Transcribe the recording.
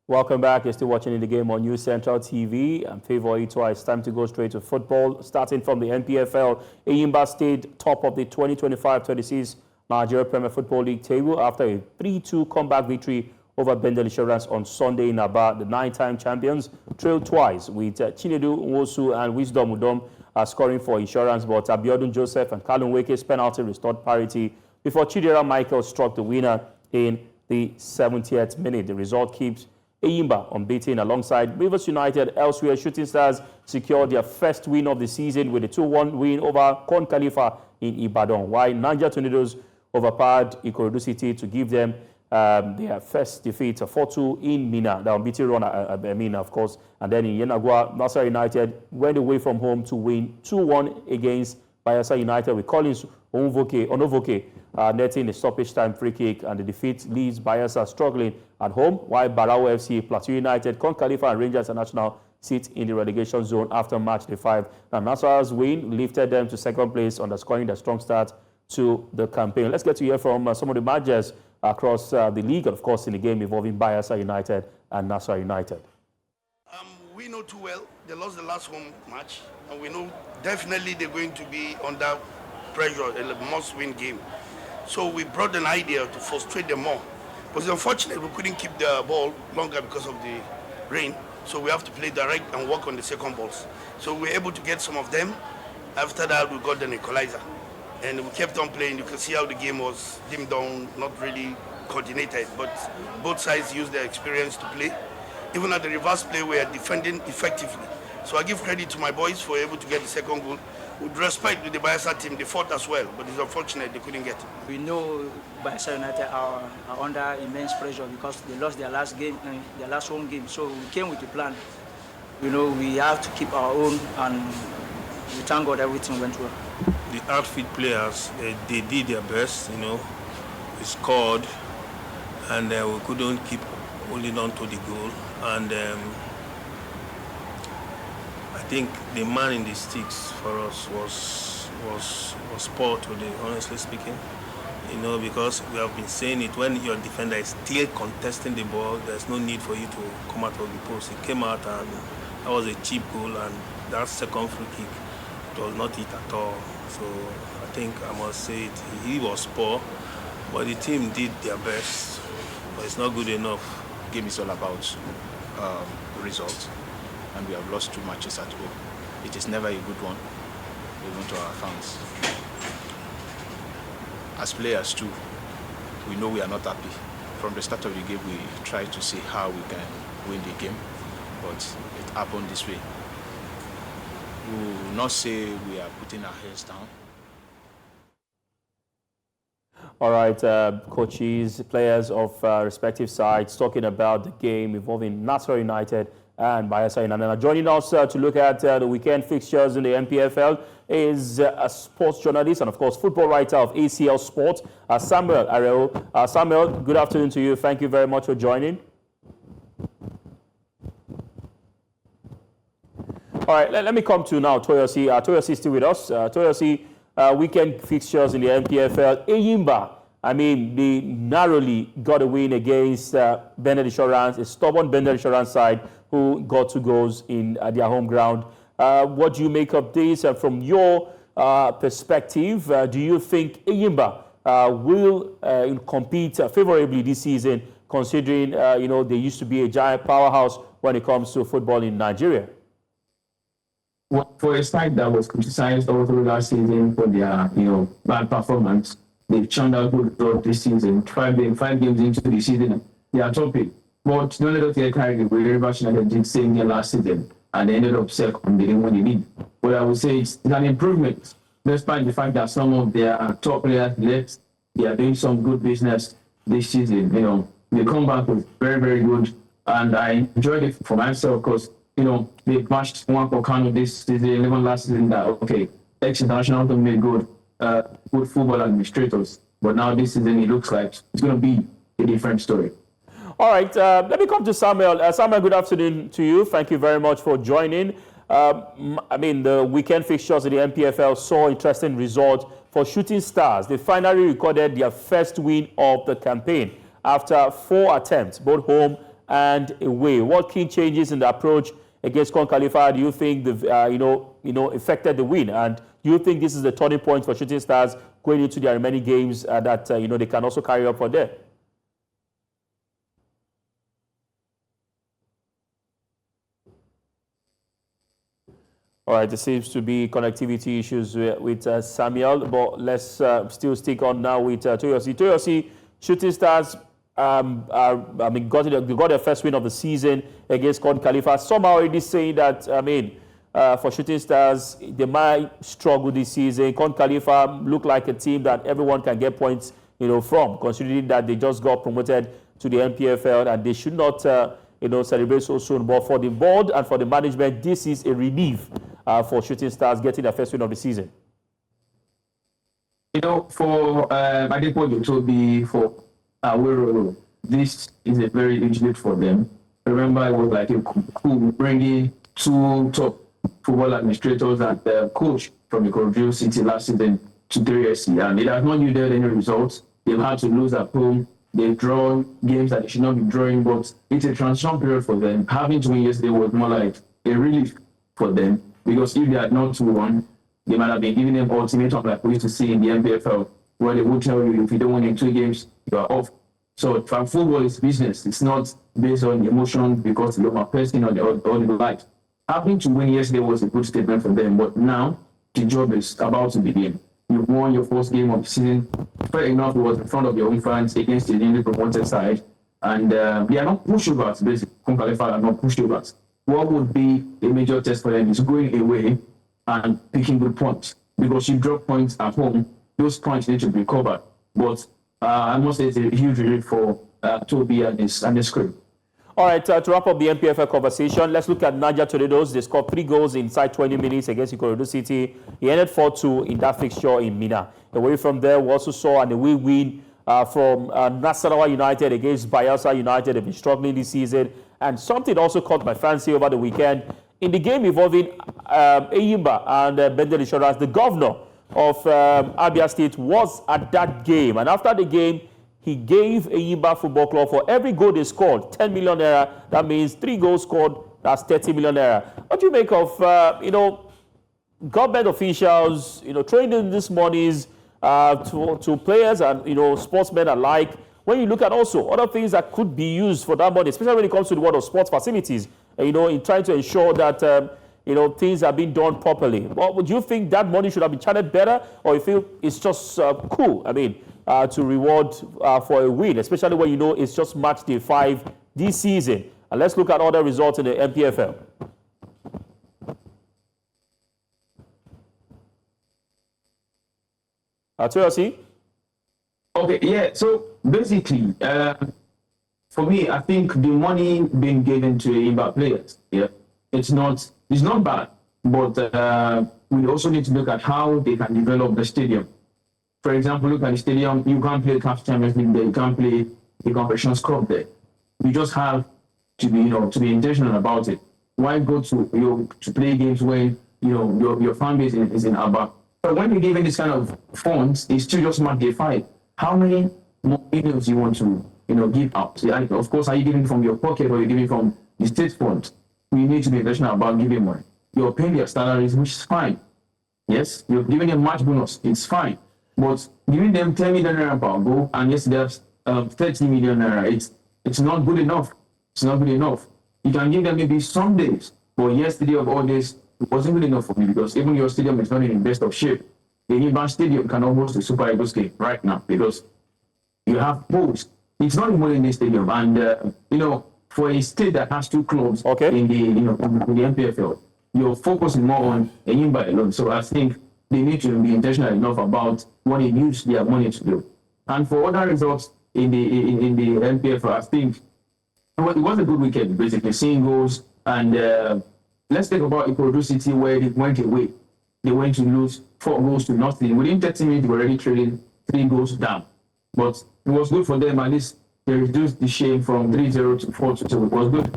Welcome back. You're still watching In the Game on News Central TV. I'm Favor Itoa. It's time to go straight to football. Starting from the NPFL, Enyimba stayed top of the 2025-26 Nigeria Premier Football League table after a 3-2 comeback victory over Bendel Insurance on Sunday in Aba. The 9-time champions trailed twice with Chinedu Nwosu and Wisdom Udom scoring for Insurance, but Abiodun Joseph and Kalun Weke's penalty restored parity before Chidera Michael struck the winner in the 70th minute. The result keeps Enyimba unbeaten alongside Bayelsa United. Elsewhere, Shooting Stars secured their first win of the season with a 2-1 win over Kun Khalifat in Ibadan, while Niger Tornadoes overpowered Ikorodu City to give them their first defeat, 4-2 in Mina. The unbeaten run, of course. And then in Yenagoa, Nasarawa United went away from home to win 2-1 against Bayelsa United, with Collins Onovoke netting a stoppage-time free kick, and the defeat leaves Bayelsa struggling at home, while Barau FC, Plateau United, Kun Khalifat and Rangers International sit in the relegation zone after match day 5. Now, Nasarawa's win lifted them to second place, underscoring their strong start to the campaign. Let's get to hear from some of the managers across the league, and of course in the game involving Bayelsa United and Nasarawa United. We know too well they lost the last home match, and we know definitely they're going to be under pressure, a must-win game. So we brought an idea to frustrate them more. But it's unfortunate we couldn't keep the ball longer because of the rain. So we have to play direct and work on the second balls. So we were able to get some of them. After that, we got an equalizer. And we kept on playing. You can see how the game was dimmed down, not really coordinated. But both sides used their experience to play. Even at the reverse play, we are defending effectively. So I give credit to my boys for able to get the second goal. With respect to the Bayelsa team, they fought as well, but it's unfortunate they couldn't get it. We know Bayelsa United are under immense pressure because they lost their last game, their last home game. So we came with a plan. You know, we have to keep our own, and we thank God everything went well. The outfit players, they did their best, you know. We scored, and we couldn't keep holding on to the goal. And I think the man in the sticks for us was poor today, honestly speaking. You know, because we have been saying it, when your defender is still contesting the ball, there's no need for you to come out of the post. He came out, and that was a cheap goal, and that second free kick, it was not it at all. So I think I must say it, he was poor, but the team did their best, but it's not good enough. The game is all about results, and we have lost 2 matches at home. It is never a good one, even to our fans. As players too, we know we are not happy. From the start of the game, we tried to see how we can win the game, but it happened this way. We will not say we are putting our heads down. All right, coaches, players of respective sides talking about the game involving Nasarawa United and Bayelsa United. Now, joining us to look at the weekend fixtures in the NPFL is a sports journalist and, of course, football writer of ACL Sports, Samuel Areo. Samuel, good afternoon to you. Thank you very much for joining. All right, let me come to now Toyosi. Toyosi is still with us. Toyosi, weekend fixtures in the NPFL. Enyimba, I mean, they narrowly got a win against Bendel Insurance, a stubborn Bendel Insurance side who got 2 goals in their home ground. What do you make of this? From your perspective, do you think Enyimba will compete favorably this season, considering you know, they used to be a giant powerhouse when it comes to football in Nigeria? Well, for a side that was criticized all through last season for their, bad performance, they've churned out good results this season. 5 games into the season, they are topping. But don't let us get carried away. Rivers United did the same year last season, and they ended up second. They didn't win the league. But I would say it's an improvement, despite the fact that some of their top players left. They are doing some good business this season. They come back with very, very good, and I enjoyed it for myself because they matched one for Kano this season, 11 last season. That ex-international don't make good football administrators. But now this season, it looks like it's going to be a different story. All right, let me come to Samuel. Samuel, good afternoon to you. Thank you very much for joining. I mean, the weekend fixtures in the NPFL saw interesting results for Shooting Stars. They finally recorded their first win of the campaign after 4 attempts, both home and away. What key changes in the approach against Kun Khalifat do you think affected the win? And do you think this is the turning point for Shooting Stars going into their remaining games that they can also carry up for there? All right, there seems to be connectivity issues with Samuel, but let's still stick on now with Toyosi. Toyosi, Shooting Stars got their first win of the season against Kun Khalifat. Some are already saying that, for Shooting Stars, they might struggle this season. Kun Khalifat look like a team that everyone can get points, from, considering that they just got promoted to the NPFL and they should not, celebrate so soon. But for the board and for the management, this is a relief for Shooting Stars getting their first win of the season. For Adepoju Toby, for Awero, this is a very huge lead for them. Remember, it was like a coup bringing two top football administrators and the coach from Ikorodu City last season to 3SC, and it has not yielded any results. They've had to lose at home. They've drawn games that they should not be drawing, but it's a transition period for them. Having to win yesterday was more like a relief for them, because if they had not won, they might have been giving them ultimatum like we used to see in the NPFL, where they would tell you if you don't win in 2 games, you are off. So football is business. It's not based on emotion because you're a person or the like. Having to win yesterday was a good statement for them, but now the job is about to begin. You won your first game of the season. Fair enough, it was in front of your own fans against the newly promoted side. And they are not pushovers, basically. Kun Khalifat are not pushovers. What would be a major test for them is going away and picking good points. Because you drop points at home, those points need to be recovered. But I must say it's a huge relief for Toby and his crew. All right, to wrap up the NPFL conversation, let's look at Niger Tornadoes. They scored 3 goals inside 20 minutes against Ikorodu City. He ended 4-2 in that fixture in Mina. Away from there, we also saw an away win from Nasarawa United against Bayelsa United. They've been struggling this season. And something also caught my fancy over the weekend. In the game involving Enyimba and Bendel Insurance, the governor of Abia State was at that game. And after the game, he gave Enyimba Football Club, for every goal they scored, 10 million naira. That means 3 goals scored, that's 30 million naira. What do you make of, government officials, throwing in these monies to players and, sportsmen alike, when you look at also other things that could be used for that money, especially when it comes to the world of sports facilities, in trying to ensure that, things are being done properly? Well, would you think that money should have been channeled better, or you feel it's just cool, to reward for a win, especially when it's just match day 5 this season? And let's look at other results in the NPFL. Toyosi? Okay, yeah. So basically, for me, I think the money being given to Enyimba players, it's not bad, but we also need to look at how they can develop the stadium. For example, look at the stadium. You can't play CAF Champions League there. You can't play the Confederations Cup there. You just have to be intentional about it. Why go to play games when your fan base is in Aba? But when you're given this kind of funds, it's still just match day 5. How many more millions you want to give out? And of course, are you giving from your pocket or are you giving from the state fund? You need to be intentional about giving money. You're paying their salaries, which is fine. Yes, you're giving them match bonus. It's fine. But giving them 10 million naira per goal, and yes, there's 30 million naira. It's not good enough. It's not good enough. You can give them maybe some days, but yesterday of all days, it wasn't good enough for me, because even your stadium is not in the best of shape. The Enyimba Stadium cannot host the Super Eagles game right now because you have posts. It's not even in the stadium, and for a state that has 2 clubs in the NPFL, you're focusing more on Enyimba alone. So I think they need to be intentional enough about what they use their money to do. And for other results in the NPFL, I think it was a good weekend, basically, seeing goals. And let's talk about Ikorodu City, where they went away. They went to lose 4 goals to nothing. Within 30 minutes, they were already trading 3 goals down. But it was good for them. At least they reduced the shame from 3-0 to 4-2. So it was good.